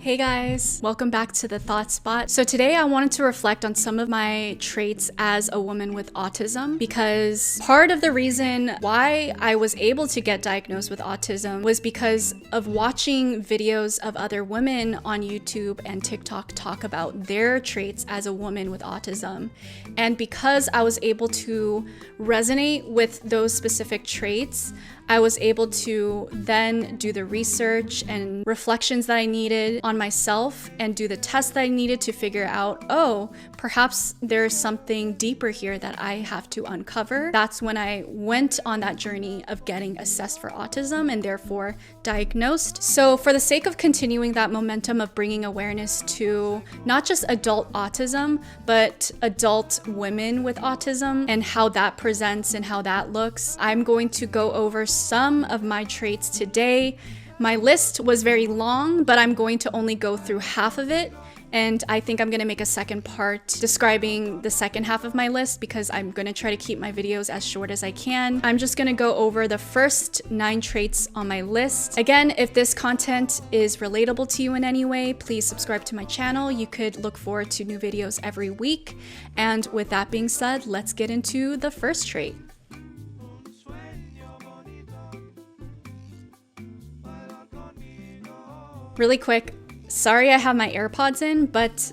Hey guys, welcome back to the Thought Spot. So today I wanted to reflect on some of my traits as a woman with autism, because part of the reason why I was able to get diagnosed with autism was because of watching videos of other women on YouTube and TikTok talk about their traits as a woman with autism. And because I was able to resonate with those specific traits, I was able to then do the research and reflections that I needed on myself and do the tests that I needed to figure out, oh, perhaps there's something deeper here that I have to uncover. That's when I went on that journey of getting assessed for autism and therefore diagnosed. So for the sake of continuing that momentum of bringing awareness to not just adult autism, but adult women with autism and how that presents and how that looks, I'm going to go over some of my traits today. My list was very long, but I'm going to only go through half of it. And I think I'm going to make a second part describing the second half of my list because I'm going to try to keep my videos as short as I can. I'm just going to go over the first 9 traits on my list. Again, if this content is relatable to you in any way, please subscribe to my channel. You could look forward to new videos every week. And with that being said, let's get into the first trait. Really quick, sorry I have my AirPods in, but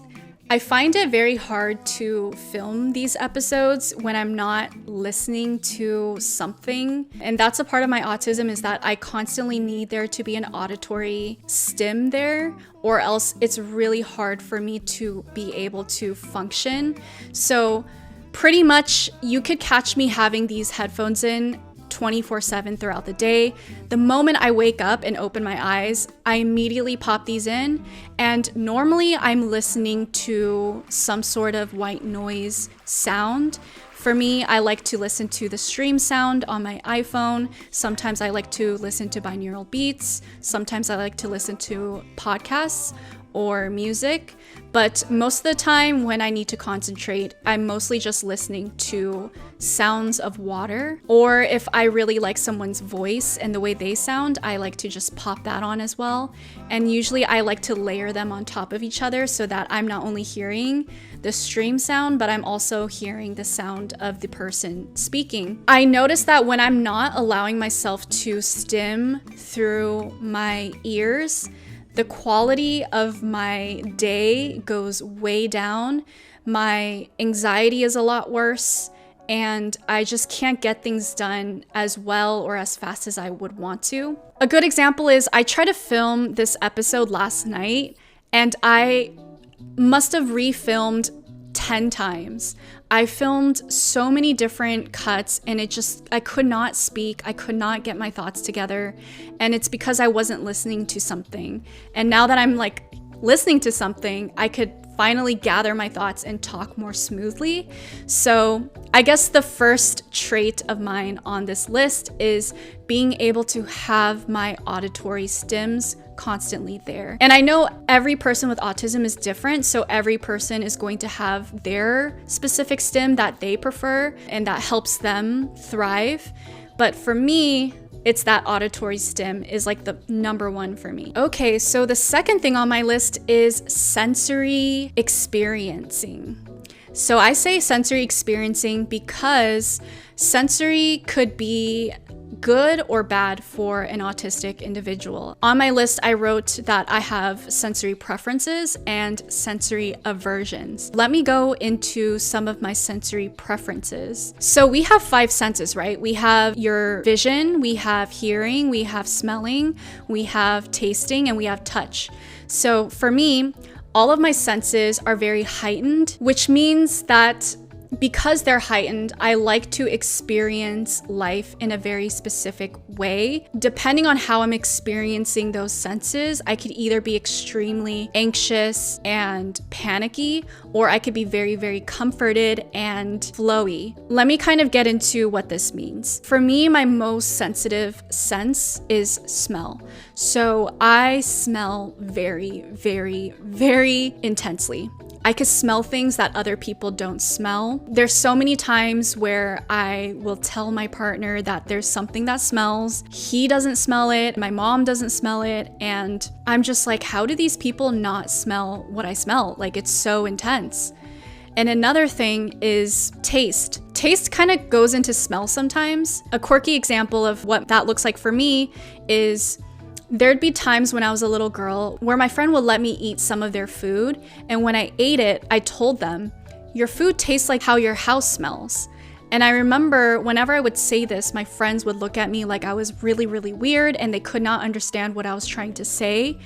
I find it very hard to film these episodes when I'm not listening to something. And that's a part of my autism, is that I constantly need there to be an auditory stim there, or else it's really hard for me to be able to function. So pretty much you could catch me having these headphones in 24/7 throughout the day. The moment I wake up and open my eyes, I immediately pop these in, and normally I'm listening to some sort of white noise sound. For me, I like to listen to the stream sound on my iPhone. Sometimes I like to listen to binaural beats. Sometimes I like to listen to podcasts or music, but most of the time when I need to concentrate, I'm mostly just listening to sounds of water, or if I really like someone's voice and the way they sound, I like to just pop that on as well. And usually I like to layer them on top of each other so that I'm not only hearing the stream sound, but I'm also hearing the sound of the person speaking. I notice that when I'm not allowing myself to stim through my ears, the quality of my day goes way down. My anxiety is a lot worse, and I just can't get things done as well or as fast as I would want to. A good example is I tried to film this episode last night, and I must have refilmed 10 times. I filmed so many different cuts, and I could not speak. I could not get my thoughts together. And it's because I wasn't listening to something. And now that I'm listening to something, I could finally gather my thoughts and talk more smoothly. So I guess the first trait of mine on this list is being able to have my auditory stims constantly there. And I know every person with autism is different, so every person is going to have their specific stim that they prefer and that helps them thrive. But for me, it's that auditory stim is like the number one for me. Okay, so the second thing on my list is sensory experiencing. So I say sensory experiencing because sensory could be good or bad for an autistic individual. On my list, I wrote that I have sensory preferences and sensory aversions. Let me go into some of my sensory preferences. So we have 5 senses, right? We have your vision, we have hearing, we have smelling, we have tasting, and we have touch. So for me, all of my senses are very heightened, which means that because they're heightened, I like to experience life in a very specific way. Depending on how I'm experiencing those senses, I could either be extremely anxious and panicky, or I could be very, very comforted and flowy. Let me kind of get into what this means. For me, my most sensitive sense is smell. So I smell very, very, very intensely. I could smell things that other people don't smell. There's so many times where I will tell my partner that there's something that smells. He doesn't smell it, my mom doesn't smell it, and I'm just like, how do these people not smell what I smell? Like, it's so intense. And another thing is taste. Taste kind of goes into smell sometimes. A quirky example of what that looks like for me is there'd be times when I was a little girl where my friend would let me eat some of their food, and when I ate it, I told them, your food tastes like how your house smells. And I remember whenever I would say this, my friends would look at me like I was really, really weird and they could not understand what I was trying to say.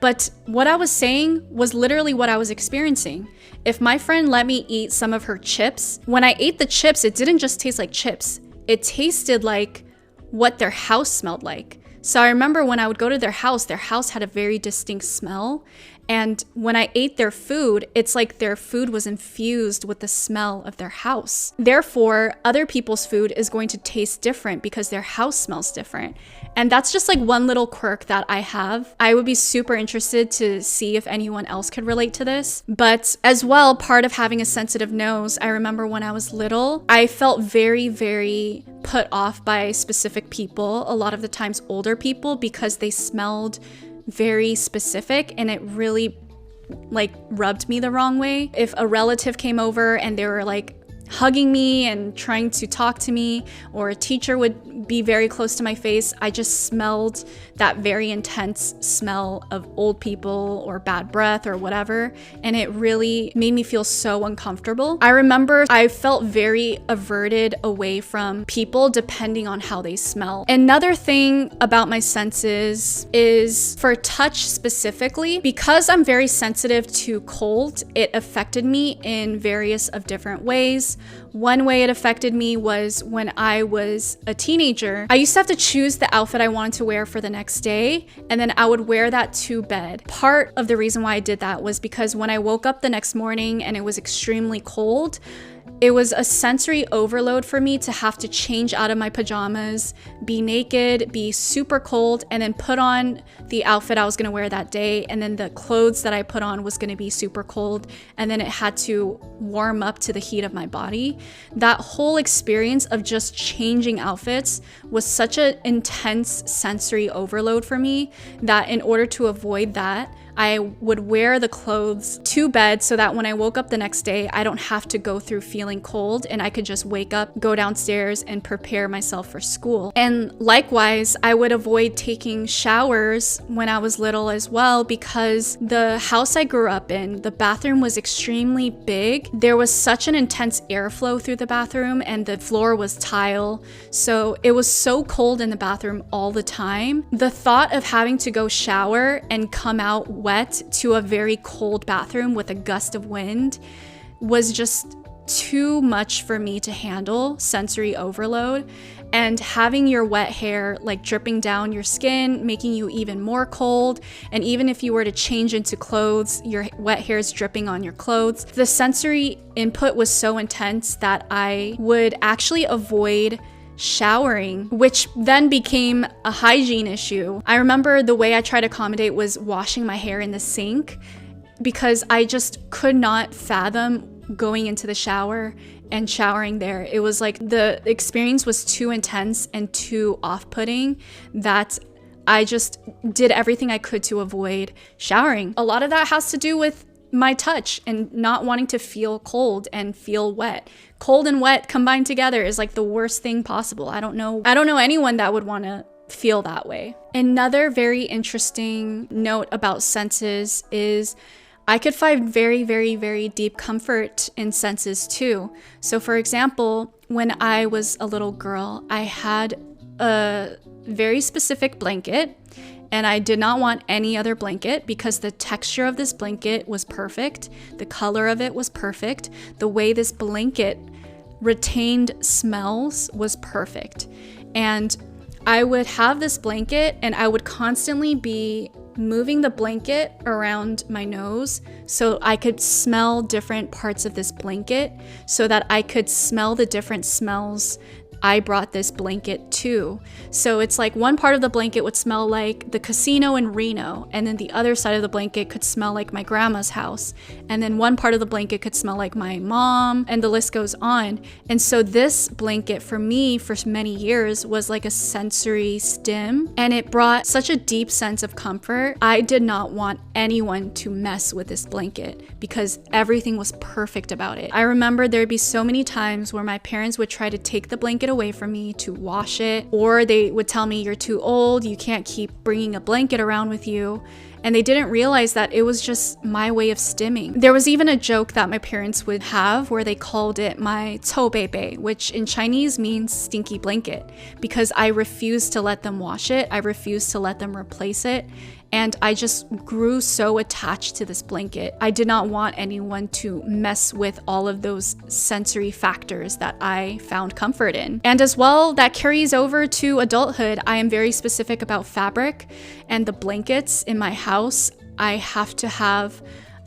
But what I was saying was literally what I was experiencing. If my friend let me eat some of her chips, when I ate the chips, it didn't just taste like chips. It tasted like what their house smelled like. So I remember when I would go to their house had a very distinct smell. And when I ate their food, it's like their food was infused with the smell of their house. Therefore, other people's food is going to taste different because their house smells different. And that's just like one little quirk that I have. I would be super interested to see if anyone else could relate to this. But as well, part of having a sensitive nose, I remember when I was little, I felt very, very put off by specific people, a lot of the times older people, because they smelled very specific and it really like rubbed me the wrong way. If a relative came over and they were like hugging me and trying to talk to me, or a teacher would be very close to my face, I just smelled that very intense smell of old people or bad breath or whatever, and it really made me feel so uncomfortable. I remember I felt very averted away from people depending on how they smell. Another thing about my senses is for touch specifically, because I'm very sensitive to cold, it affected me in various of different ways. One way it affected me was when I was a teenager. I used to have to choose the outfit I wanted to wear for the next day, and then I would wear that to bed. Part of the reason why I did that was because when I woke up the next morning and it was extremely cold, it was a sensory overload for me to have to change out of my pajamas, be naked, be super cold, and then put on the outfit I was gonna wear that day. And then the clothes that I put on was gonna be super cold. And then it had to warm up to the heat of my body. That whole experience of just changing outfits was such an intense sensory overload for me that in order to avoid that, I would wear the clothes to bed so that when I woke up the next day, I don't have to go through feeling cold and I could just wake up, go downstairs, and prepare myself for school. And likewise, I would avoid taking showers when I was little as well, because the house I grew up in, the bathroom was extremely big. There was such an intense airflow through the bathroom and the floor was tile. So it was so cold in the bathroom all the time. The thought of having to go shower and come out wet to a very cold bathroom with a gust of wind was just too much for me to handle, sensory overload. And having your wet hair like dripping down your skin, making you even more cold. And even if you were to change into clothes, your wet hair is dripping on your clothes. The sensory input was so intense that I would actually avoid showering, which then became a hygiene issue. I remember the way I tried to accommodate was washing my hair in the sink, because I just could not fathom going into the shower and showering there. It was like the experience was too intense and too off-putting that I just did everything I could to avoid showering. A lot of that has to do with my touch and not wanting to feel cold and feel wet. Cold and wet combined together is like the worst thing possible. I don't know anyone that would want to feel that way. Another very interesting note about senses is I could find very, very, very deep comfort in senses too. So for example, when I was a little girl, I had a very specific blanket, and I did not want any other blanket because the texture of this blanket was perfect. The color of it was perfect. The way this blanket retained smells was perfect. And I would have this blanket and I would constantly be moving the blanket around my nose so I could smell different parts of this blanket, so that I could smell the different smells I brought this blanket too. So it's like one part of the blanket would smell like the casino in Reno, and then the other side of the blanket could smell like my grandma's house, and then one part of the blanket could smell like my mom, and the list goes on. And so this blanket for me for many years was like a sensory stim, and it brought such a deep sense of comfort. I did not want anyone to mess with this blanket because everything was perfect about it. I remember there'd be so many times where my parents would try to take the blanket away from me to wash it, or they would tell me, you're too old, you can't keep bringing a blanket around with you. And they didn't realize that it was just my way of stimming. There was even a joke that my parents would have where they called it my 𝗬𝗶𝐵𝐵, which in Chinese means stinky blanket, because I refused to let them wash it. I refused to let them replace it. And I just grew so attached to this blanket. I did not want anyone to mess with all of those sensory factors that I found comfort in. And as well, that carries over to adulthood. I am very specific about fabric and the blankets in my house. I have to have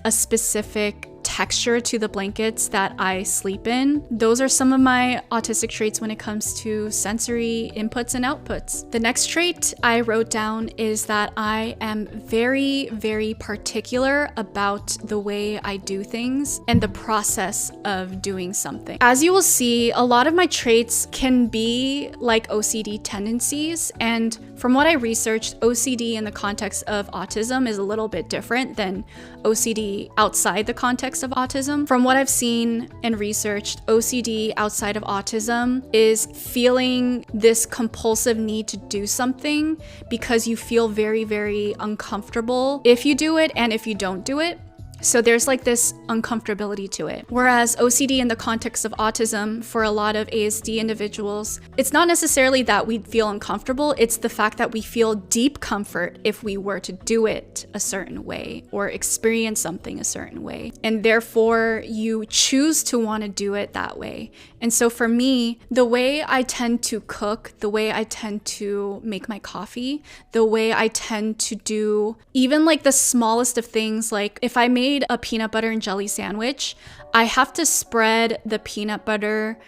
a specific texture to the blankets that I sleep in. Those are some of my autistic traits when it comes to sensory inputs and outputs. The next trait I wrote down is that I am very, very particular about the way I do things and the process of doing something. As you will see, a lot of my traits can be like OCD tendencies, and from what I researched, OCD in the context of autism is a little bit different than OCD outside the context of autism. From what I've seen and researched, OCD outside of autism is feeling this compulsive need to do something because you feel very, very uncomfortable if you do it and if you don't do it. So there's like this uncomfortability to it. Whereas OCD in the context of autism, for a lot of ASD individuals, it's not necessarily that we feel uncomfortable, it's the fact that we feel deep comfort if we were to do it a certain way or experience something a certain way. And therefore, you choose to want to do it that way. And so for me, the way I tend to cook, the way I tend to make my coffee, the way I tend to do even like the smallest of things, like if I made a peanut butter and jelly sandwich, I have to spread the peanut butter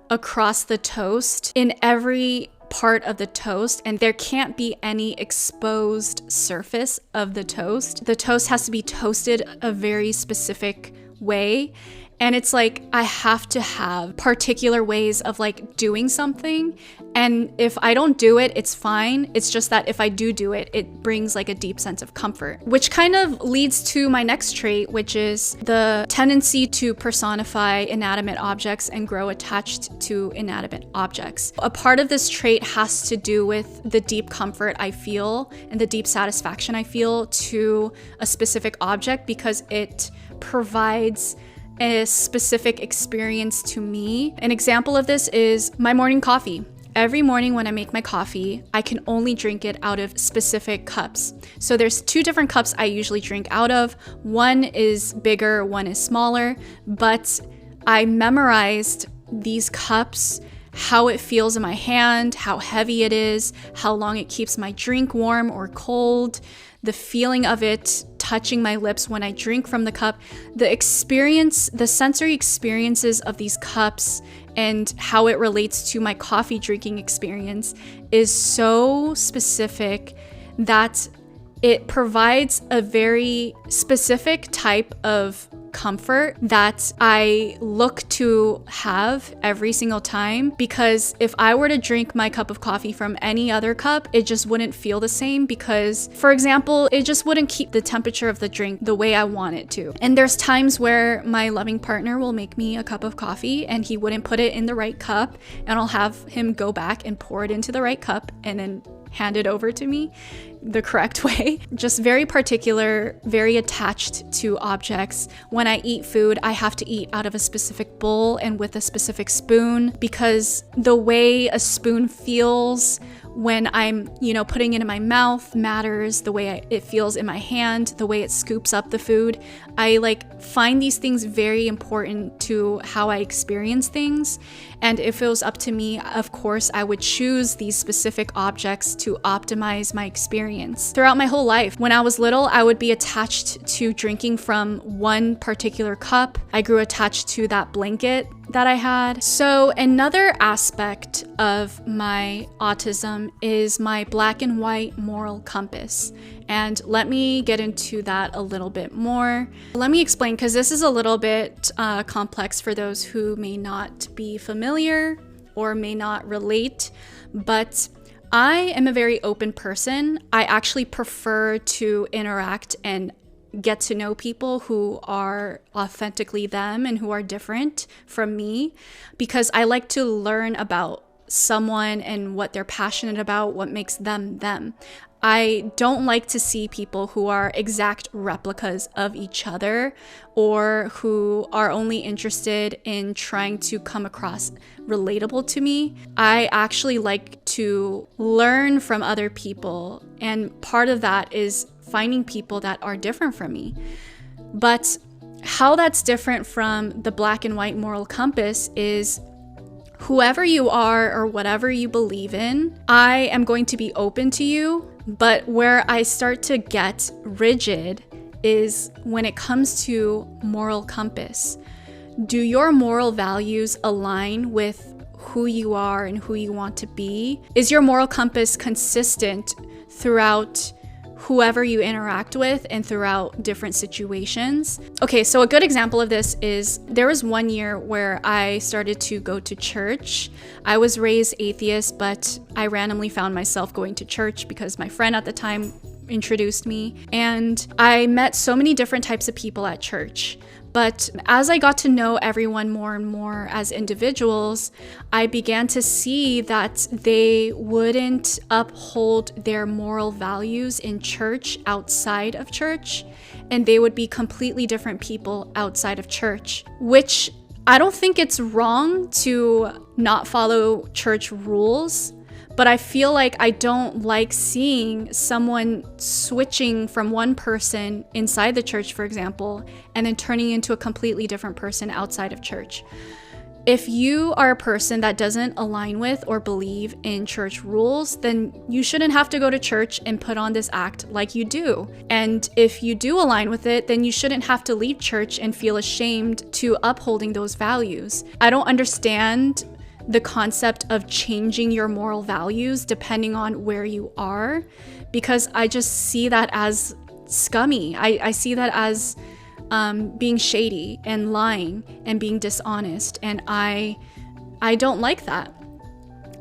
across the toast in every part of the toast, and there can't be any exposed surface of the toast. The toast has to be toasted a very specific way. And it's like, I have to have particular ways of like doing something. And if I don't do it, it's fine. It's just that if I do it, it brings like a deep sense of comfort, which kind of leads to my next trait, which is the tendency to personify inanimate objects and grow attached to inanimate objects. A part of this trait has to do with the deep comfort I feel and the deep satisfaction I feel to a specific object because it provides a specific experience to me. An example of this is my morning coffee. Every morning when I make my coffee, I can only drink it out of specific cups. So there's two different cups I usually drink out of. One is bigger, one is smaller, but I memorized these cups, how it feels in my hand, how heavy it is, how long it keeps my drink warm or cold, the feeling of it touching my lips when I drink from the cup, the experience, the sensory experiences of these cups and how it relates to my coffee drinking experience is so specific that it provides a very specific type of comfort that I look to have every single time, because if I were to drink my cup of coffee from any other cup, it just wouldn't feel the same because, for example, it just wouldn't keep the temperature of the drink the way I want it to. And there's times where my loving partner will make me a cup of coffee and he wouldn't put it in the right cup, and I'll have him go back and pour it into the right cup and then hand it over to me the correct way. Just very particular, very attached to objects. When I eat food, I have to eat out of a specific bowl and with a specific spoon because the way a spoon feels when I'm, putting it in my mouth matters. The way it feels in my hand, the way it scoops up the food. I find these things very important to how I experience things. And if it was up to me, of course, I would choose these specific objects to optimize my experience. Throughout my whole life, when I was little, I would be attached to drinking from one particular cup. I grew attached to that blanket that I had. So another aspect of my autism is my black and white moral compass. And let me get into that a little bit more. Let me explain, because this is a little bit complex for those who may not be familiar or may not relate, but I am a very open person. I actually prefer to interact and get to know people who are authentically them and who are different from me, because I like to learn about someone and what they're passionate about, what makes them them. I don't like to see people who are exact replicas of each other or who are only interested in trying to come across relatable to me. I actually like to learn from other people, and part of that is finding people that are different from me. But how that's different from the black and white moral compass is whoever you are or whatever you believe in, I am going to be open to you. But where I start to get rigid is when it comes to moral compass. Do your moral values align with who you are and who you want to be? Is your moral compass consistent throughout whoever you interact with and throughout different situations? Okay, so a good example of this is there was one year where I started to go to church. I was raised atheist, but I randomly found myself going to church because my friend at the time introduced me, and I met so many different types of people at church. But as I got to know everyone more and more as individuals, I began to see that they wouldn't uphold their moral values in church outside of church, and they would be completely different people outside of church, which I don't think it's wrong to not follow church rules. But I feel like I don't like seeing someone switching from one person inside the church, for example, and then turning into a completely different person outside of church. If you are a person that doesn't align with or believe in church rules, then you shouldn't have to go to church and put on this act like you do. And if you do align with it, then you shouldn't have to leave church and feel ashamed to upholding those values. I don't understand the concept of changing your moral values depending on where you are, because I just see that as scummy. I see that as being shady and lying and being dishonest, and I don't like that.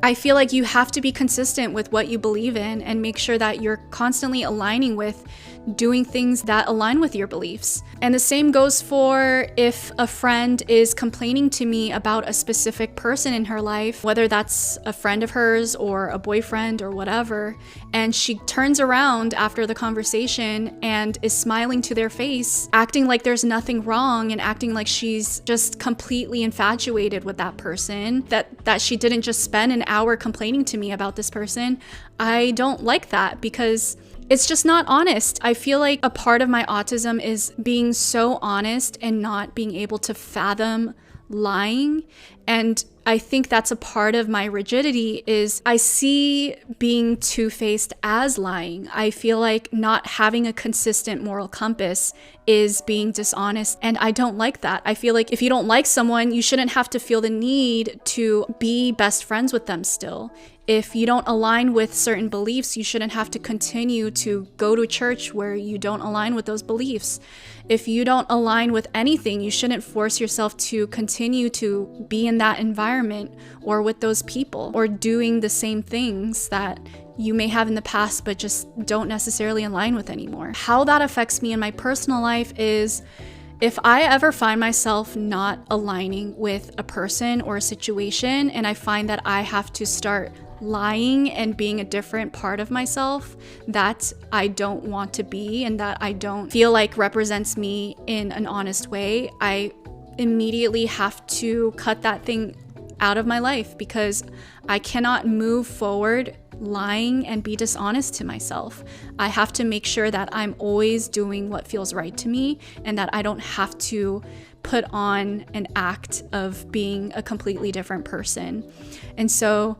I feel like you have to be consistent with what you believe in and make sure that you're constantly aligning with doing things that align with your beliefs. And the same goes for if a friend is complaining to me about a specific person in her life, whether that's a friend of hers or a boyfriend or whatever, and she turns around after the conversation and is smiling to their face, acting like there's nothing wrong and acting like she's just completely infatuated with that person, that she didn't just spend an hour complaining to me about this person. I don't like that because it's just not honest. I feel like a part of my autism is being so honest and not being able to fathom lying. And I think that's a part of my rigidity is I see being two-faced as lying. I feel like not having a consistent moral compass is being dishonest, and I don't like that. I feel like if you don't like someone, you shouldn't have to feel the need to be best friends with them still. If you don't align with certain beliefs, you shouldn't have to continue to go to a church where you don't align with those beliefs. If you don't align with anything, you shouldn't force yourself to continue to be in that environment or with those people or doing the same things that you may have in the past but just don't necessarily align with anymore. How that affects me in my personal life is if I ever find myself not aligning with a person or a situation and I find that I have to start lying and being a different part of myself that I don't want to be and that I don't feel like represents me in an honest way, I immediately have to cut that thing out of my life because I cannot move forward lying and be dishonest to myself. I have to make sure that I'm always doing what feels right to me and that I don't have to put on an act of being a completely different person. And so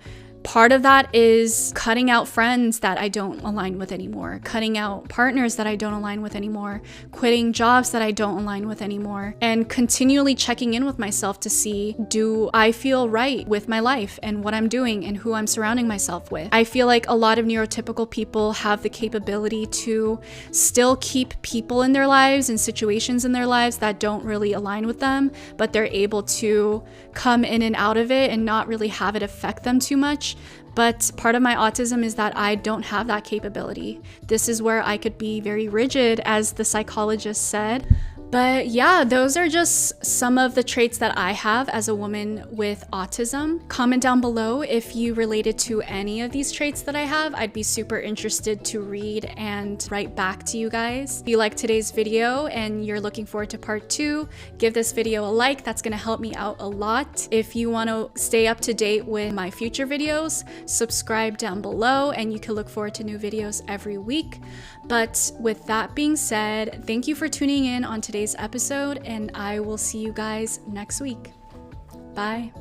part of that is cutting out friends that I don't align with anymore, cutting out partners that I don't align with anymore, quitting jobs that I don't align with anymore, and continually checking in with myself to see, do I feel right with my life and what I'm doing and who I'm surrounding myself with? I feel like a lot of neurotypical people have the capability to still keep people in their lives and situations in their lives that don't really align with them, but they're able to come in and out of it and not really have it affect them too much. But part of my autism is that I don't have that capability. This is where I could be very rigid, as the psychologist said. But yeah, those are just some of the traits that I have as a woman with autism. Comment down below if you related to any of these traits that I have. I'd be super interested to read and write back to you guys. If you like today's video and you're looking forward to part 2, give this video a like. That's gonna help me out a lot. If you want to stay up to date with my future videos, subscribe down below and you can look forward to new videos every week. But with that being said, thank you for tuning in on today's episode, and I will see you guys next week. Bye.